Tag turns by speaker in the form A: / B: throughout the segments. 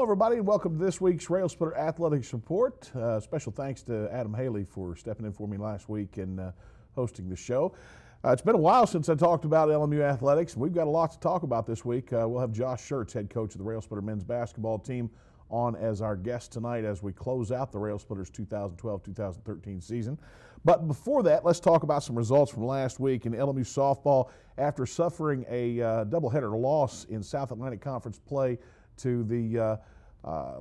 A: everybody, and welcome to this week's Railsplitter Athletics Report. Special thanks to Adam Haley for stepping in for me last week and hosting the show. It's been a while since I talked about LMU athletics. We've got a lot to talk about this week. We'll have Josh Schertz, head coach of the Railsplitter men's basketball team, on as our guest tonight as we close out the Railsplitters 2012-2013 season. But before that, let's talk about some results from last week in LMU softball. After suffering a doubleheader loss in South Atlantic Conference play to the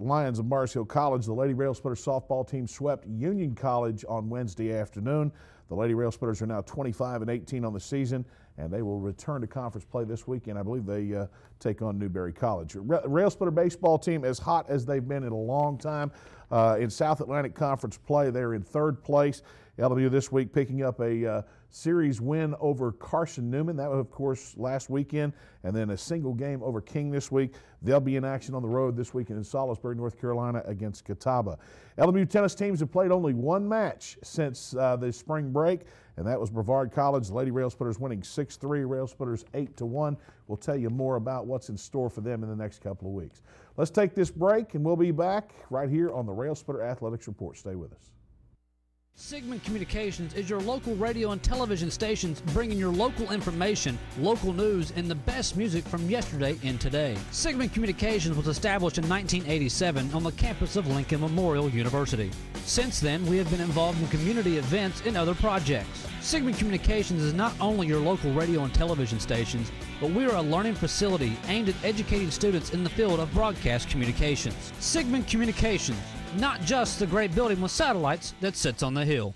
A: Lions of Mars Hill College, the Lady Railsplitters softball team swept Union College on Wednesday afternoon. The Lady Railsplitters are now 25-18 on the season, and they will return to conference play this weekend. I believe they take on Newberry College. Railsplitter baseball team as hot as they've been in a long time. In South Atlantic Conference play, they're in third place. LMU this week picking up a series win over Carson Newman. That was, of course, last weekend, and then a single game over King this week. They'll be in action on the road this weekend in Salisbury, North Carolina against Catawba. LMU tennis teams have played only one match since the spring break, and that was Brevard College. The Lady Railsplitters winning 6-3, Railsplitters 8-1. We'll tell you more about what's in store for them in the next couple of weeks. Let's take this break, and we'll be back right here on the Railsplitter Athletics Report. Stay with us.
B: Sigmund Communications is your local radio and television stations bringing your local information, local news, and the best music from yesterday and today. Sigmund Communications was established in 1987 on the campus of Lincoln Memorial University. Since then, we have been involved in community events and other projects. Sigmund Communications is not only your local radio and television stations, but we are a learning facility aimed at educating students in the field of broadcast communications. Sigmund Communications, not just the great building with satellites that sits on the hill.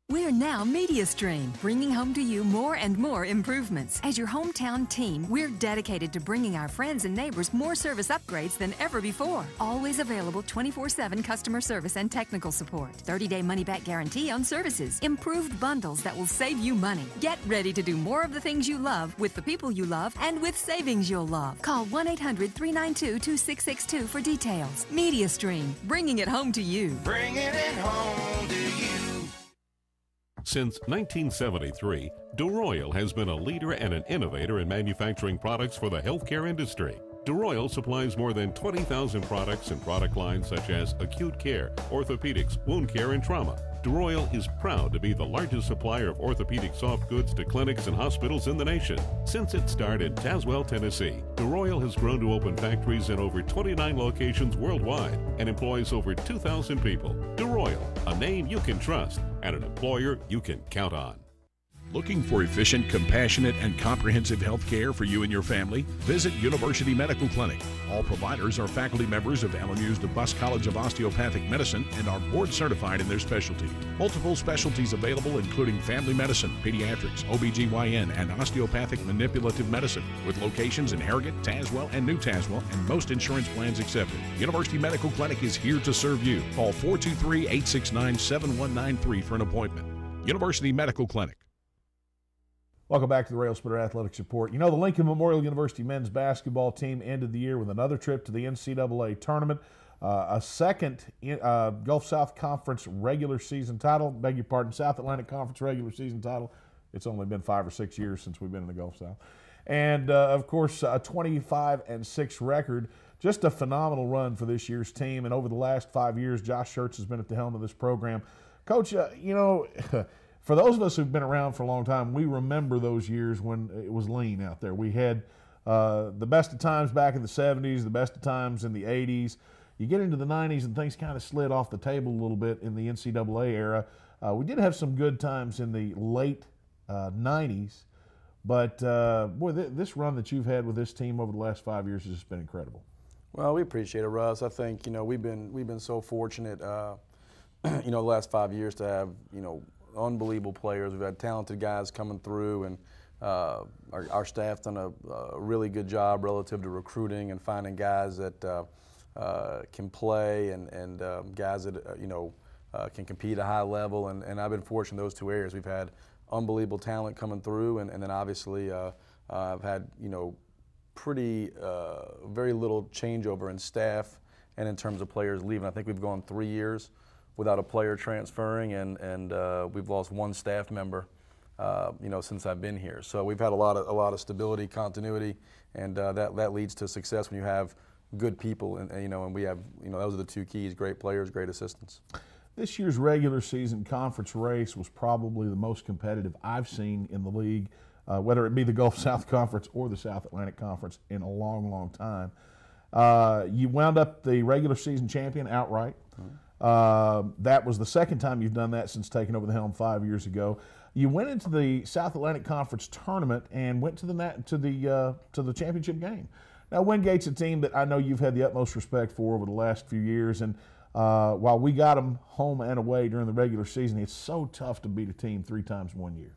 C: We're now MediaStream, bringing home to you more and more improvements. As your hometown team, we're dedicated to bringing our friends and neighbors more service upgrades than ever before. Always available 24/7 customer service and technical support. 30-day money-back guarantee on services. Improved bundles that will save you money. Get ready to do more of the things you love with the people you love and with savings you'll love. Call 1-800-392-2662 for details. MediaStream, bringing it home to you.
D: Bringing it home to you.
E: Since 1973, DeRoyal has been a leader and an innovator in manufacturing products for the healthcare industry. DeRoyal supplies more than 20,000 products and product lines such as acute care, orthopedics, wound care, and trauma. DeRoyal is proud to be the largest supplier of orthopedic soft goods to clinics and hospitals in the nation. Since its start in Tazewell, Tennessee, DeRoyal has grown to open factories in over 29 locations worldwide and employs over 2,000 people. DeRoyal, a name you can trust and an employer you can count on.
F: Looking for efficient, compassionate, and comprehensive health care for you and your family? Visit University Medical Clinic. All providers are faculty members of LMU's DeBus College of Osteopathic Medicine and are board certified in their specialty. Multiple specialties available including family medicine, pediatrics, OBGYN, and osteopathic manipulative medicine, with locations in Harrogate, Tazewell, and New Tazewell, and most insurance plans accepted. University Medical Clinic is here to serve you. Call 423-869-7193 for an appointment. University Medical Clinic.
A: Welcome back to the Railsplitter Athletics Report. You know, the Lincoln Memorial University men's basketball team ended the year with another trip to the NCAA tournament, a second Gulf South Conference regular season title, beg your pardon, South Atlantic Conference regular season title. It's only been 5 or 6 years since we've been in the Gulf South. And, of course, a 25-6 record. Just a phenomenal run for this year's team. And over the last 5 years, Josh Schertz has been at the helm of this program. Coach, you know, for those of us who've been around for a long time, we remember those years when it was lean out there. We had the best of times back in the 70s, the best of times in the 80s. You get into the 90s and things kind of slid off the table a little bit in the NCAA era. We did have some good times in the late 90s, but boy, this run that you've had with this team over the last 5 years has just been incredible.
G: Well, we appreciate it, Russ. I think, you know, we've been so fortunate, you know, the last 5 years to have, you know, unbelievable players. We've had talented guys coming through, and our staff's done a really good job relative to recruiting and finding guys that can play and guys that, you know, can compete at a high level. And I've been fortunate in those two areas. We've had unbelievable talent coming through, and then obviously I've had, you know, pretty very little changeover in staff and in terms of players leaving. I think we've gone 3 years without a player transferring, and we've lost one staff member, you know, since I've been here. So we've had a lot of stability, continuity, and that leads to success when you have good people, and and we have, those are the two keys: great players, great assistants.
A: This year's regular season conference race was probably the most competitive I've seen in the league, whether it be the Gulf South Conference or the South Atlantic Conference, in a long, long time. You wound up the regular season champion outright. That was the second time you've done that since taking over the helm 5 years ago. You went into the South Atlantic Conference tournament and went to the championship game. Now, Wingate's a team that I know you've had the utmost respect for over the last few years, and while we got them home and away during the regular season, it's so tough to beat a team 3 times in 1 year.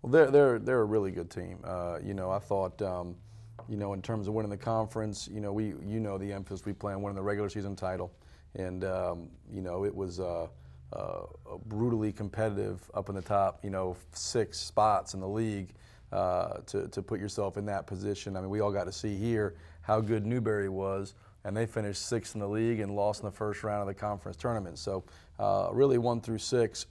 G: Well, they're a really good team. I thought, in terms of winning the conference, the emphasis we play on winning the regular season title, and it was brutally competitive up in the top, 6 spots in the league to put yourself in that position. I mean, we all got to see here how good Newberry was, and they finished 6th in the league and lost in the first round of the conference tournament. So really 1 through 6,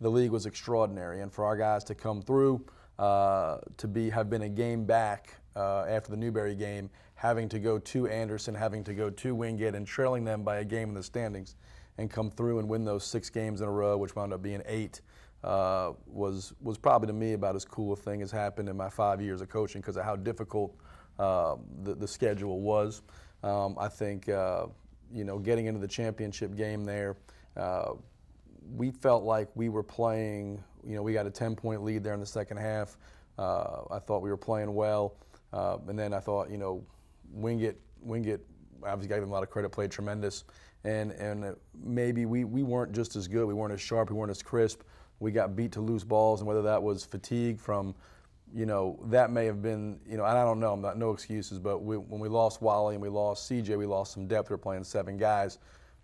G: the league was extraordinary, and for our guys to come through have been a game back after the Newberry game, having to go to Anderson, having to go to Wingate, and trailing them by a game in the standings, and come through and win those 6 games in a row, which wound up being 8, was probably to me about as cool a thing as happened in my 5 years of coaching because of how difficult the schedule was. I think getting into the championship game there, we felt like we were playing. We got a 10-point lead there in the second half. I thought we were playing well, and then I thought Wingate obviously gave them a lot of credit, played tremendous, and maybe we weren't just as good. We weren't as sharp. We weren't as crisp. We got beat to loose balls, and whether that was fatigue from, that may have been, and I don't know. I'm not, no excuses, but when we lost Wally and we lost CJ, we lost some depth. We were playing 7 guys.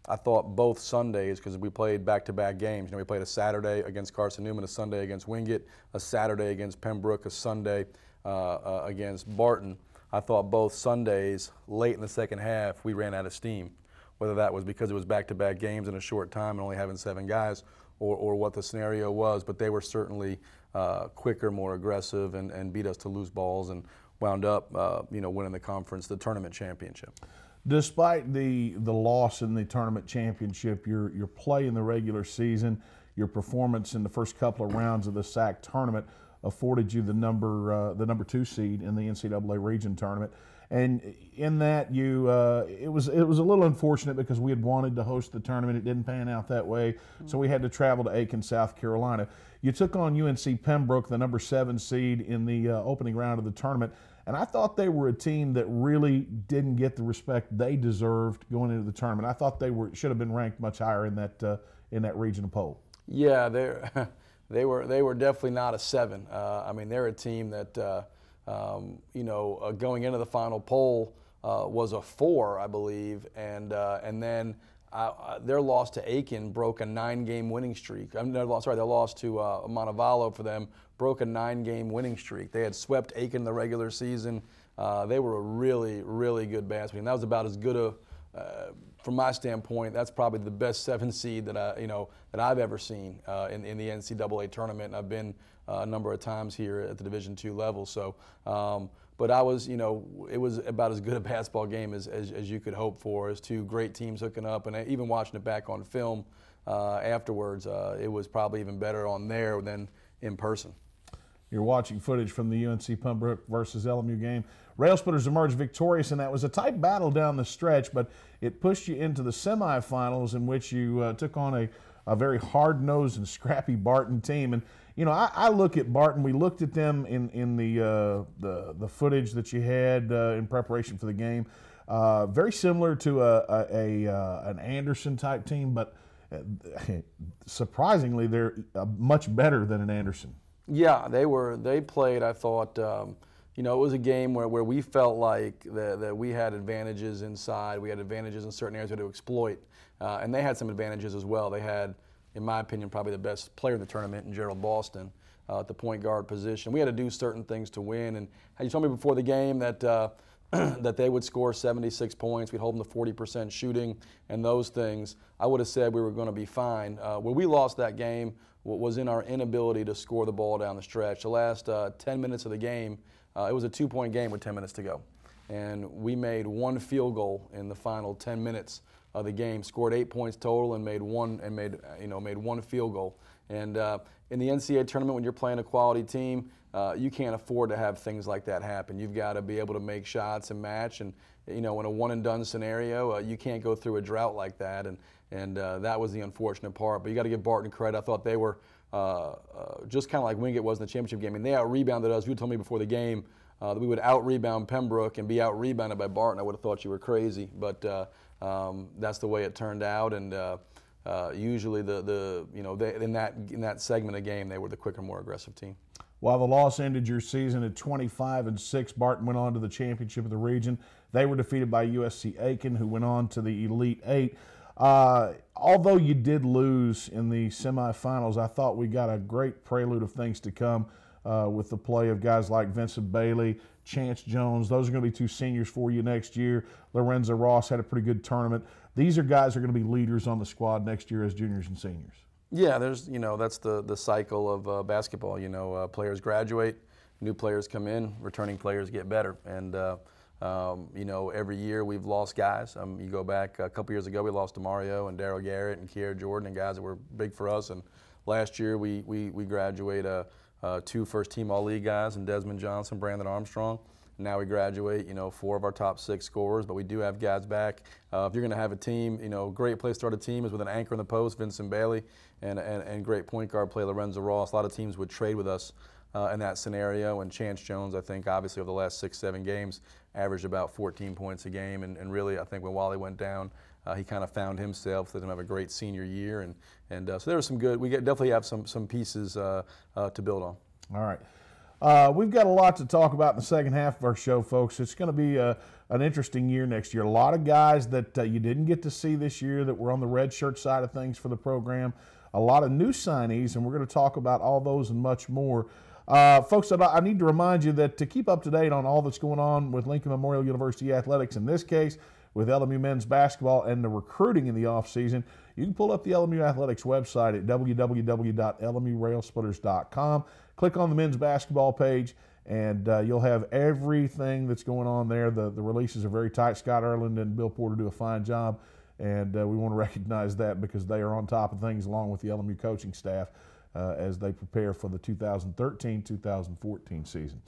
G: I thought both Sundays, because we played back-to-back games. We played a Saturday against Carson Newman, a Sunday against Wingate, a Saturday against Pembroke, a Sunday against Barton. I thought both Sundays, late in the second half, we ran out of steam, whether that was because it was back-to-back games in a short time and only having 7 guys, or what the scenario was. But they were certainly quicker, more aggressive, and beat us to loose balls, and wound up winning the conference, the tournament championship.
A: Despite the loss in the tournament championship, your play in the regular season, your performance in the first couple of rounds of the SAC tournament afforded you the number 2 seed in the NCAA region tournament. And in that, it was a little unfortunate because we had wanted to host the tournament. It didn't pan out that way, so we had to travel to Aiken, South Carolina. You took on UNC Pembroke, the number 7 seed in the opening round of the tournament. And I thought they were a team that really didn't get the respect they deserved going into the tournament. I thought they should have been ranked much higher in that regional poll.
G: Yeah, they were definitely not a 7. I mean, they're a team that going into the final poll was a 4, I believe, and then their loss to Aiken broke a 9-game winning streak. Their loss to Montevallo for them broke a 9-game winning streak. They had swept Aiken in the regular season. They were a really, really good basketball team. That was about as good from my standpoint, that's probably the best 7 seed that I've ever seen in the NCAA tournament. And I've been a number of times here at the Division II level. So, but I was, it was about as good a basketball game as you could hope for. As 2 great teams hooking up, and even watching it back on film afterwards, it was probably even better on there than in person.
A: You're watching footage from the UNC Pembroke versus LMU game. Railsplitters emerged victorious, and that was a tight battle down the stretch, but it pushed you into the semifinals, in which you took on a very hard-nosed and scrappy Barton team. And I look at Barton. We looked at them in the footage that you had in preparation for the game. Very similar to an Anderson type team, but surprisingly, they're much better than an Anderson.
G: Yeah, they played, I thought, it was a game where we felt like that we had advantages inside. We had advantages in certain areas we had to exploit. And they had some advantages as well. They had, in my opinion, probably the best player in the tournament in Gerald Boston at the point guard position. We had to do certain things to win. And had you told me before the game that that they would score 76 points, we'd hold them to 40% shooting and those things, I would have said we were going to be fine. Where we lost that game was in our inability to score the ball down the stretch. The last 10 minutes of the game, it was a 2-point game with 10 minutes to go. and we made one field goal in the final 10 minutes of the game, scored 8 points total, and made one field goal. And in the NCAA tournament, when you're playing a quality team, you can't afford to have things like that happen. You've got to be able to make shots and match. And in a one-and-done scenario, you can't go through a drought like that. And that was the unfortunate part. But you got to give Barton credit. I thought they were just kind of like Wingate was in the championship game. I mean, they out-rebounded us. You told me before the game that we would out-rebound Pembroke and be out-rebounded by Barton. I would have thought you were crazy. But that's the way it turned out. And usually, in that segment of game, they were the quicker, more aggressive team.
A: While the loss ended your season at 25-6, Barton went on to the championship of the region. They were defeated by USC Aiken, who went on to the Elite Eight. Although you did lose in the semifinals, I thought we got a great prelude of things to come with the play of guys like Vincent Bailey, Chance Jones. Those are going to be two seniors for you next year. Lorenzo Ross had a pretty good tournament. These are guys that are going to be leaders on the squad next year as juniors and seniors. Yeah, there's, that's the cycle of basketball. Players graduate, new players come in, returning players get better. And, every year we've lost guys. You go back a couple years ago, we lost DeMario and Darryl Garrett and Kier Jordan and guys that were big for us. And last year we graduate two first-team All-League guys, and Desmond Johnson, Brandon Armstrong. Now we graduate, 4 of our top 6 scorers, but we do have guys back. If you're going to have a team, great place to start a team is with an anchor in the post, Vincent Bailey, and great point guard play, Lorenzo Ross. A lot of teams would trade with us in that scenario, and Chance Jones, I think, obviously over the last 6-7 games, averaged about 14 points a game, and really, I think when Wally went down, he kind of found himself. Let him have a great senior year, and so there was some good. We definitely have some pieces to build on. All right. We've got a lot to talk about in the second half of our show, folks. It's going to be an interesting year next year. A lot of guys that you didn't get to see this year that were on the red shirt side of things for the program. A lot of new signees, and we're going to talk about all those and much more. Folks, I need to remind you that to keep up to date on all that's going on with Lincoln Memorial University athletics, in this case with LMU men's basketball and the recruiting in the offseason, you can pull up the LMU Athletics website at www.lmurailsplitters.com. Click on the men's basketball page, and you'll have everything that's going on there. The releases are very tight. Scott Erland and Bill Porter do a fine job, and we want to recognize that because they are on top of things along with the LMU coaching staff as they prepare for the 2013-2014 season.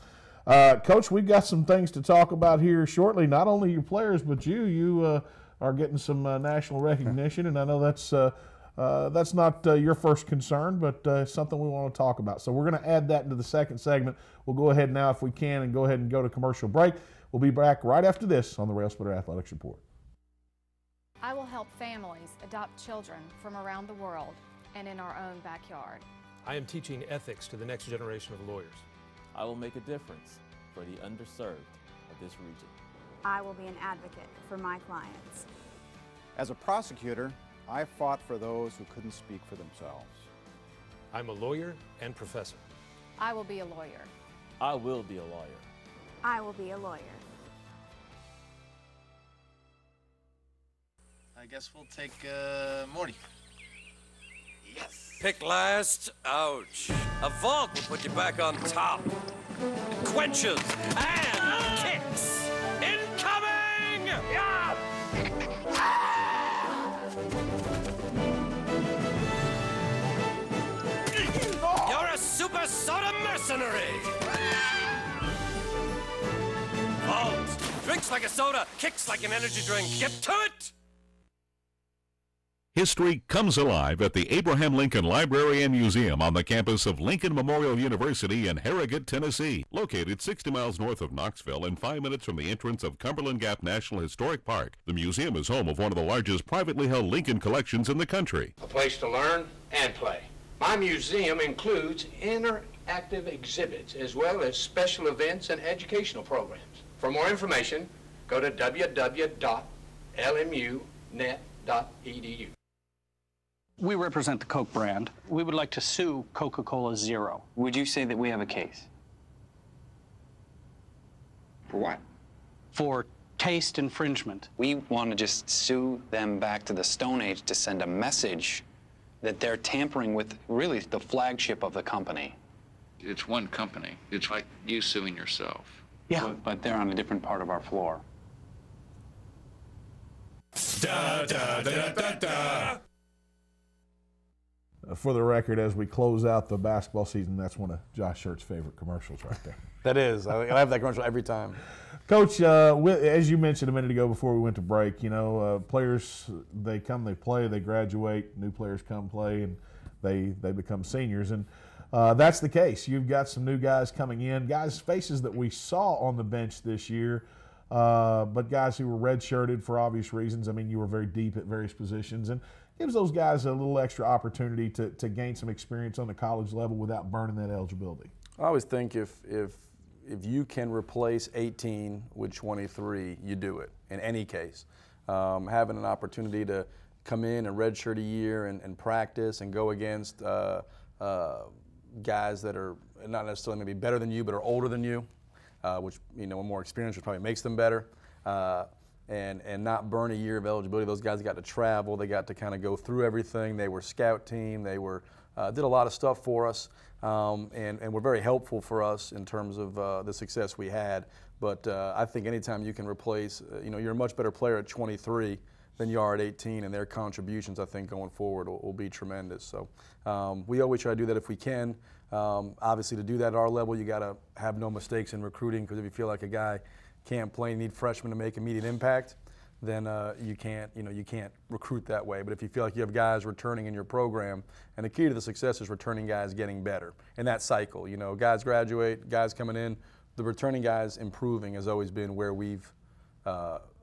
A: Coach, we've got some things to talk about here shortly. Not only your players, but you are getting some national recognition, and I know that's not your first concern, but something we want to talk about. So we're going to add that into the second segment. We'll go ahead now, if we can, and go ahead and go to commercial break. We'll be back right after this on the Railsplitter Athletics Report.
H: I will help families adopt children from around the world and in our own backyard.
I: I am teaching ethics to the next generation of lawyers.
J: I will make a difference for the underserved of this region.
K: I will be an advocate for my clients.
L: As a prosecutor, I fought for those who couldn't speak for themselves.
I: I'm a lawyer and professor.
H: I will be a lawyer.
J: I will be a lawyer.
K: I will be a lawyer.
M: I guess we'll take Morty.
N: Yes. Pick last. Ouch. A vault will put you back on top. It quenches and kicks. Incoming! Yeah! You're a super soda mercenary! Vault! Drinks like a soda, kicks like an energy drink. Get to it!
F: History comes alive at the Abraham Lincoln Library and Museum on the campus of Lincoln Memorial University in Harrogate, Tennessee. Located 60 miles north of Knoxville and 5 minutes from the entrance of Cumberland Gap National Historic Park, the museum is home of one of the largest privately held Lincoln collections in the country.
O: A place to learn and play. My museum includes interactive exhibits as well as special events and educational programs. For more information, go to www.lmunet.edu.
P: We represent the Coke brand. We would like to sue Coca-Cola Zero.
Q: Would you say that we have a case?
O: For what?
P: For taste infringement.
Q: We want to just sue them back to the Stone Age to send a message that they're tampering with really the flagship of the company.
R: It's one company. It's like you suing yourself.
P: Yeah.
Q: But they're on a different part of our floor.
F: Da, da, da, da, da.
A: For the record, as we close out the basketball season, that's one of Josh Shirt's favorite commercials right there.
G: That is. I have that commercial every time.
A: Coach, as you mentioned a minute ago before we went to break, players, they come, they play, they graduate, new players come play, and they become seniors. And that's the case. You've got some new guys coming in, guys' faces that we saw on the bench this year, but guys who were redshirted for obvious reasons. I mean, you were very deep at various positions, and gives those guys a little extra opportunity to gain some experience on the college level without burning that eligibility.
G: I always think if you can replace 18 with 23, you do it in any case. Having an opportunity to come in and redshirt a year and practice and go against guys that are not necessarily maybe better than you but are older than you, which more experience, which probably makes them better. And not burn a year of eligibility. Those guys got to travel. They got to kind of go through everything. They were scout team. They were did a lot of stuff for us, and were very helpful for us in terms of the success we had. But I think anytime you can replace, you're a much better player at 23 than you are at 18, and their contributions, I think, going forward will be tremendous. So we always try to do that if we can. Obviously, to do that at our level, you got to have no mistakes in recruiting, because if you feel like a guy can't play, need freshmen to make immediate impact, then you can't recruit that way. But if you feel like you have guys returning in your program, and the key to the success is returning guys getting better in that cycle. Guys graduate, guys coming in, the returning guys improving has always been where we've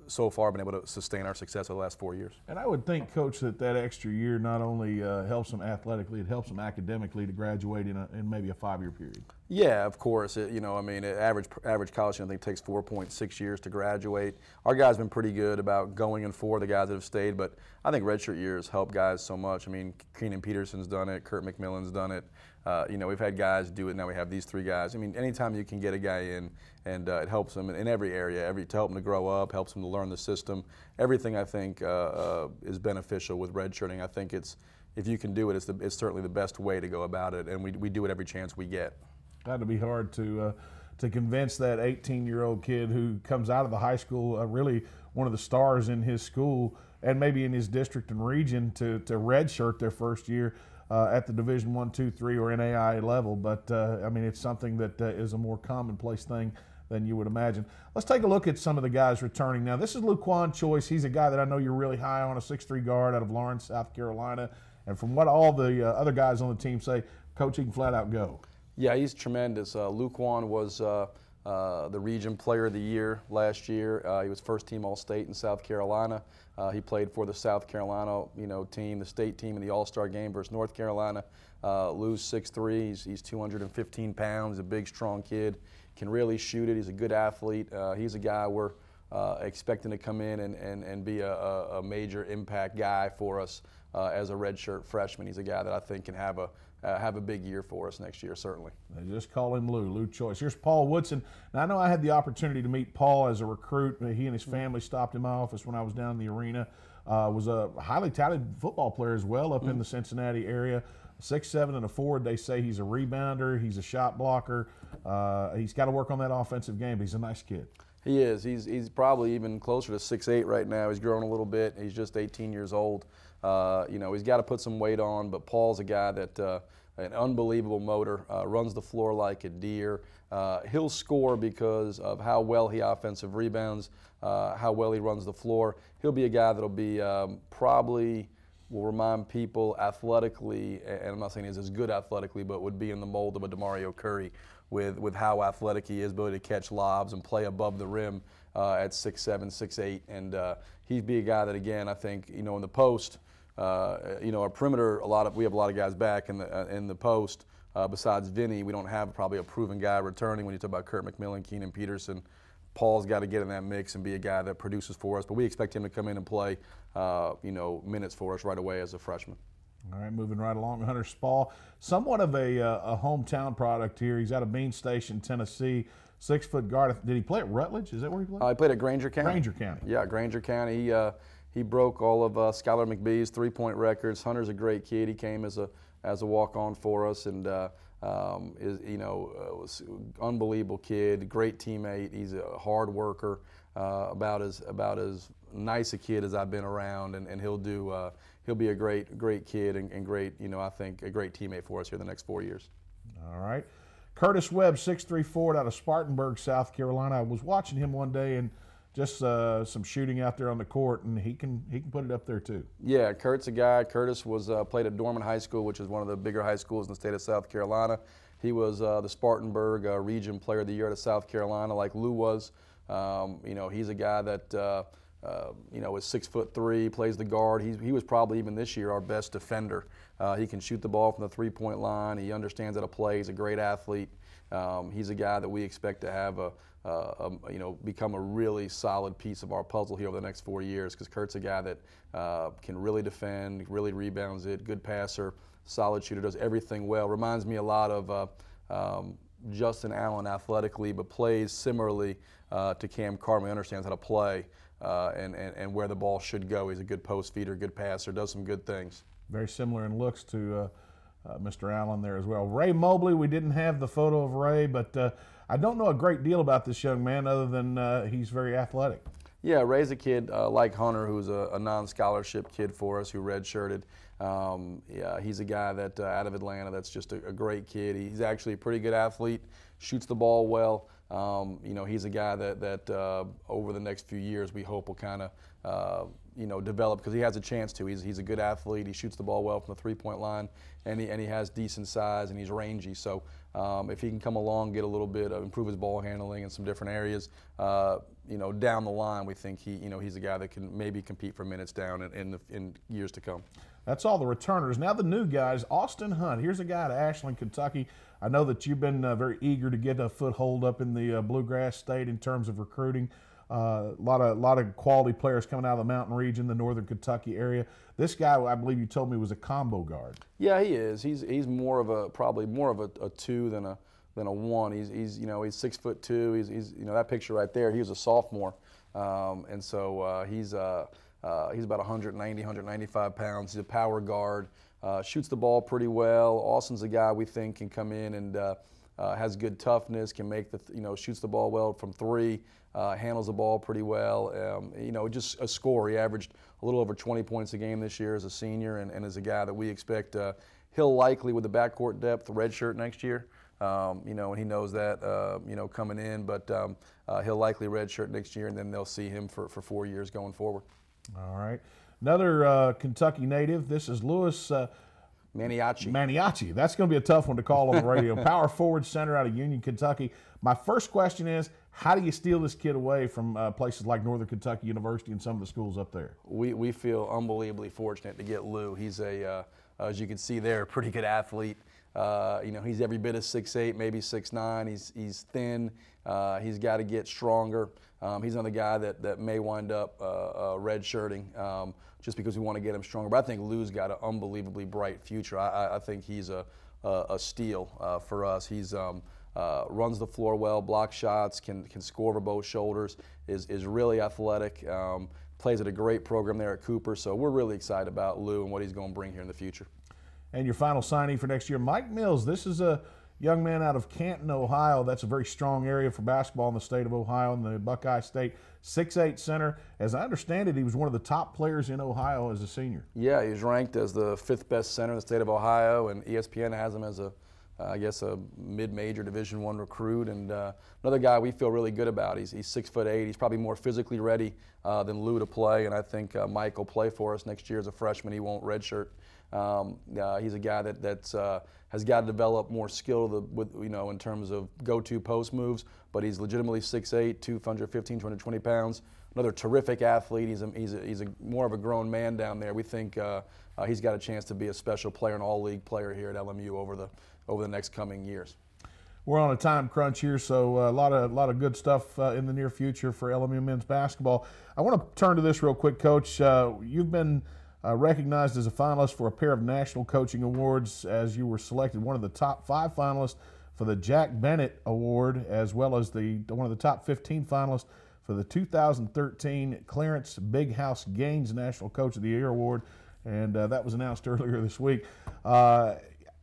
G: so far been able to sustain our success over the last 4 years.
A: And I would think, Coach, that extra year not only helps them athletically, it helps them academically to graduate in maybe a 5-year period.
G: Yeah, of course. Average college student, I think, takes 4.6 years to graduate. Our guys have been pretty good about going in for the guys that have stayed, but I think redshirt years help guys so much. I mean, Keenan Peterson's done it, Kurt McMillan's done it. We've had guys do it. Now we have these 3 guys. I mean, anytime you can get a guy in, and it helps them in every area, to help them to grow up, helps them to learn the system. Everything, I think, is beneficial with redshirting. I think if you can do it, it's certainly the best way to go about it, and we do it every chance we get.
A: Got to be hard to convince that 18-year-old kid who comes out of the high school, really one of the stars in his school and maybe in his district and region, to redshirt their first year at the Division I, II, III, or NAIA level. But it's something that is a more commonplace thing than you would imagine. Let's take a look at some of the guys returning now. This is Luquan Choice. He's a guy that I know you're really high on, a 6'3" guard out of Lawrence, South Carolina. And from what all the other guys on the team say, Coach, he can flat out go.
G: Yeah, he's tremendous. Luquan was the Region Player of the Year last year. He was first-team All-State in South Carolina. He played for the South Carolina team, the state team in the All-Star game versus North Carolina. Lou's 6'3", he's 215 pounds, a big, strong kid, can really shoot it. He's a good athlete. He's a guy we're expecting to come in and be a major impact guy for us as a redshirt freshman. He's a guy that I think can have a big year for us next year, certainly.
A: They just call him Lou Choice. Here's Paul Woodson. Now, I know I had the opportunity to meet Paul as a recruit. He and his family stopped in my office when I was down in the arena. Was a highly talented football player as well up in the Cincinnati area. 6'7" and a forward. They say he's a rebounder. He's a shot blocker. He's got to work on that offensive game, but he's a nice kid.
G: He is. He's probably even closer to 6'8" right now. He's grown a little bit. He's just 18 years old. He's got to put some weight on, but Paul's a guy that an unbelievable motor, runs the floor like a deer. He'll score because of how well he offensive rebounds, how well he runs the floor. He'll be a guy that'll be probably will remind people athletically, and I'm not saying he's as good athletically, but would be in the mold of a DeMario Curry with how athletic he is, ability to catch lobs and play above the rim at 6'7", 6'8", and he'd be a guy that, again, I think, in the post, our perimeter, we have a lot of guys back in the post. Besides Vinny, we don't have probably a proven guy returning. When you talk about Kurt McMillan, Keenan Peterson, Paul's got to get in that mix and be a guy that produces for us. But we expect him to come in and play, minutes for us right away as a freshman.
A: All right, moving right along, Hunter Spall, somewhat of a hometown product here. He's out of Bean Station, Tennessee, 6-foot guard. Did he play at Rutledge? Is that where he played?
G: He played at Granger County.
A: Granger County.
G: Yeah, Granger County. He broke all of Skylar McBee's 3-point records. Hunter's a great kid. He came as a walk-on for us, and was unbelievable kid, great teammate. He's a hard worker, about as nice a kid as I've been around, and he'll be a great kid and great, I think a great teammate for us here the next 4 years.
A: All right. Curtis Webb, 6'3" forward out of Spartanburg, South Carolina. I was watching him one day and just some shooting out there on the court, and he can put it up there too.
G: Yeah, Kurt's a guy. Curtis played at Dorman High School, which is one of the bigger high schools in the state of South Carolina. He was the Spartanburg Region Player of the Year out of South Carolina, like Lou was. He's a guy that is 6'3", plays the guard. He was probably even this year our best defender. He can shoot the ball from the three-point line. He understands how to play. He's a great athlete. He's a guy that we expect to have become a really solid piece of our puzzle here over the next 4 years, because Kurt's a guy that can really defend, really rebounds it, good passer, solid shooter, does everything well. Reminds me a lot of Justin Allen athletically, but plays similarly to Cam Carter. He understands how to play and where the ball should go. He's a good post feeder, good passer, does some good things.
A: Very similar in looks to Mr. Allen there as well. Ray Mobley, we didn't have the photo of Ray, but I don't know a great deal about this young man other than he's very athletic.
G: Yeah, Ray's a kid like Hunter, who's a non-scholarship kid for us who redshirted. He's a guy that out of Atlanta that's just a great kid. He's actually a pretty good athlete, shoots the ball well. He's a guy that over the next few years we hope will kind of develop, because he has a chance to. He's a good athlete. He shoots the ball well from the three-point line, and he has decent size and he's rangy. So if he can come along, get a little bit improve his ball handling in some different areas, down the line, we think he's a guy that can maybe compete for minutes down in years to come.
A: That's all the returners. Now the new guys. Austin Hunt. Here's a guy out of Ashland, Kentucky. I know that you've been very eager to get a foothold up in the Bluegrass State in terms of recruiting. A lot of quality players coming out of the mountain region, the northern Kentucky area. This guy, I believe you told me, was a combo guard.
G: Yeah, he is. He's probably more of a 2 than a 1. He's 6'2". He's that picture right there. He was a sophomore, and so he's about 190, 195 pounds. He's a power guard. Shoots the ball pretty well. Austin's a guy we think can come in and has good toughness, can make shoots the ball well from 3. Handles the ball pretty well. Just a scorer. He averaged a little over 20 points a game this year as a senior, and is a guy that we expect he'll likely, with the backcourt depth, redshirt next year. And he knows that coming in, but he'll likely redshirt next year, and then they'll see him for 4 years going forward.
A: All right. Another Kentucky native. This is Louis
G: Maniaci.
A: That's going to be a tough one to call on the radio. Power forward center out of Union, Kentucky. My first question is, how do you steal this kid away from places like Northern Kentucky University and some of the schools up there?
G: We feel unbelievably fortunate to get Lou. He's as you can see there, a pretty good athlete. He's every bit of 6'8", maybe 6'9". He's thin. He's got to get stronger. He's another guy that may wind up redshirting just because we want to get him stronger. But I think Lou's got an unbelievably bright future. I think he's a steal for us. He's runs the floor well, blocks shots, can score over both shoulders, is really athletic, plays at a great program there at Cooper. So we're really excited about Lou and what he's going to bring here in the future.
A: And your final signing for next year, Mike Mills. This is a young man out of Canton, Ohio. That's a very strong area for basketball in the state of Ohio, in the Buckeye State. 6'8" center. As I understand it, he was one of the top players in Ohio as a senior.
G: Yeah, he was ranked as the 5th best center in the state of Ohio, and ESPN has him as a mid-major Division I recruit, and another guy we feel really good about. He's 6'8". He's probably more physically ready than Lou to play, and I think Mike will play for us next year as a freshman. He won't redshirt. He's a guy that's has got to develop more skill in terms of go-to post moves, but he's legitimately 6'8", 215, 220 pounds. Another terrific athlete. He's more of a grown man down there. We think he's got a chance to be a special player, an all-league player here at LMU over the next coming years.
A: We're on a time crunch here, so a lot of good stuff in the near future for LMU men's basketball. I want to turn to this real quick, Coach. You've been recognized as a finalist for a pair of national coaching awards, as you were selected one of the top 5 finalists for the Jack Bennett Award, as well as one of the top 15 finalists for the 2013 Clarence Big House Gaines National Coach of the Year Award, and that was announced earlier this week.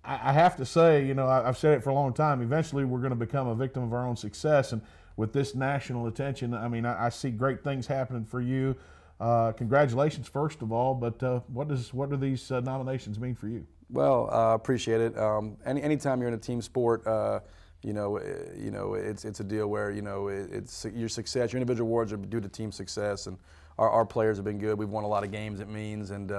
A: I have to say, you know, I've said it for a long time, eventually we're going to become a victim of our own success. And with this national attention, I mean, I see great things happening for you. Congratulations, first of all, but what do these nominations mean for you?
G: Well, I appreciate it. Anytime you're in a team sport, it's a deal where, it's your success, your individual awards are due to team success, and our players have been good. We've won a lot of games, it means, and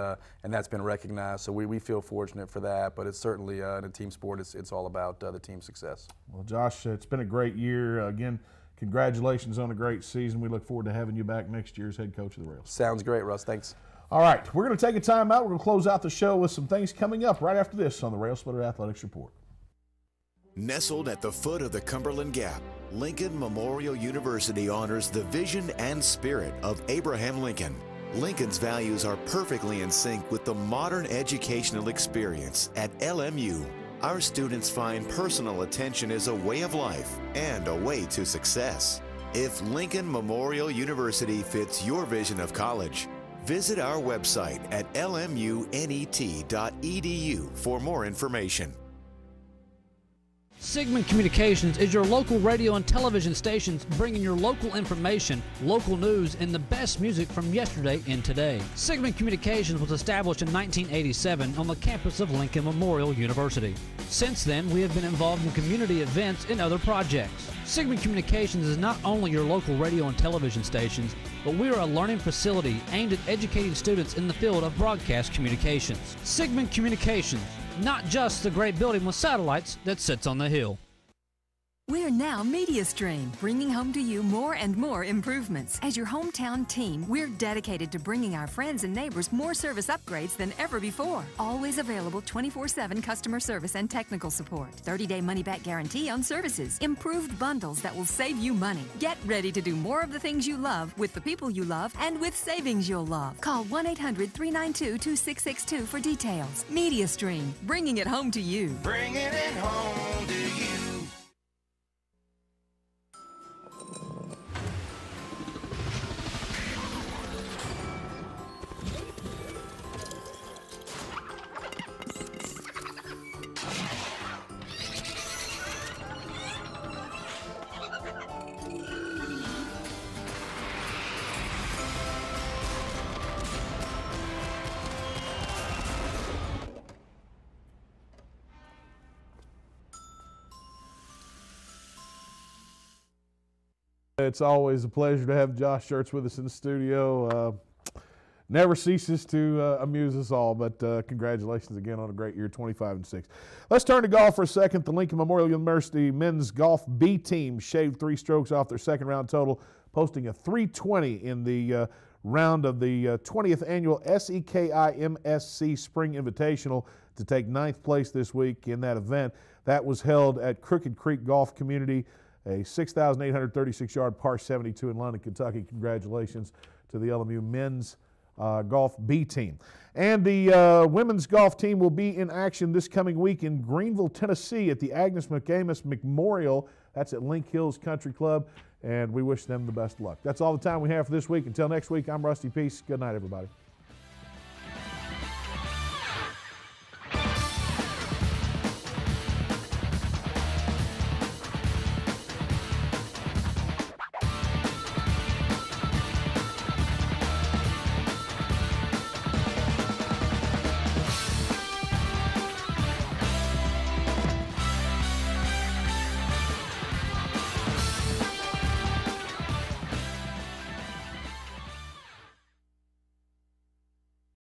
G: that's been recognized. So we feel fortunate for that. But it's certainly in a team sport, it's all about the team success.
A: Well, Josh, it's been a great year. Again, congratulations on a great season. We look forward to having you back next year as head coach of the Rails.
G: Sounds great, Russ. Thanks.
A: All right, we're going to take a time out. We're going to close out the show with some things coming up right after this on the Railsplitter Athletics Report.
R: Nestled at the foot of the Cumberland Gap, Lincoln Memorial University honors the vision and spirit of Abraham Lincoln. Lincoln's values are perfectly in sync with the modern educational experience at LMU. Our students find personal attention is a way of life and a way to success. If Lincoln Memorial University fits your vision of college, visit our website at lmunet.edu for more information.
B: Sigmund Communications is your local radio and television stations bringing your local information, local news, and the best music from yesterday and today. Sigmund Communications was established in 1987 on the campus of Lincoln Memorial University. Since then, we have been involved in community events and other projects. Sigmund Communications is not only your local radio and television stations, but we are a learning facility aimed at educating students in the field of broadcast communications. Sigmund Communications, not just the great building with satellites that sits on the hill.
C: We're now MediaStream, bringing home to you more and more improvements. As your hometown team, we're dedicated to bringing our friends and neighbors more service upgrades than ever before. Always available 24/7 customer service and technical support. 30-day money-back guarantee on services. Improved bundles that will save you money. Get ready to do more of the things you love with the people you love and with savings you'll love. Call 1-800-392-2662 for details. MediaStream, bringing it home to you.
D: Bringing it home to you.
A: It's always a pleasure to have Josh Schertz with us in the studio. Never ceases to amuse us all, but congratulations again on a great year, 25-6. Let's turn to golf for a second. The Lincoln Memorial University men's golf B team shaved 3 strokes off their second round total, posting a 320 in the round of the 20th annual SEKI MSC Spring Invitational to take 9th place this week in that event. That was held at Crooked Creek Golf Community, a 6,836-yard par 72 in London, Kentucky. Congratulations to the LMU men's golf B team. And the women's golf team will be in action this coming week in Greenville, Tennessee at the Agnes McAmis Memorial. That's at Link Hills Country Club, and we wish them the best of luck. That's all the time we have for this week. Until next week, I'm Rusty Peace. Good night, everybody.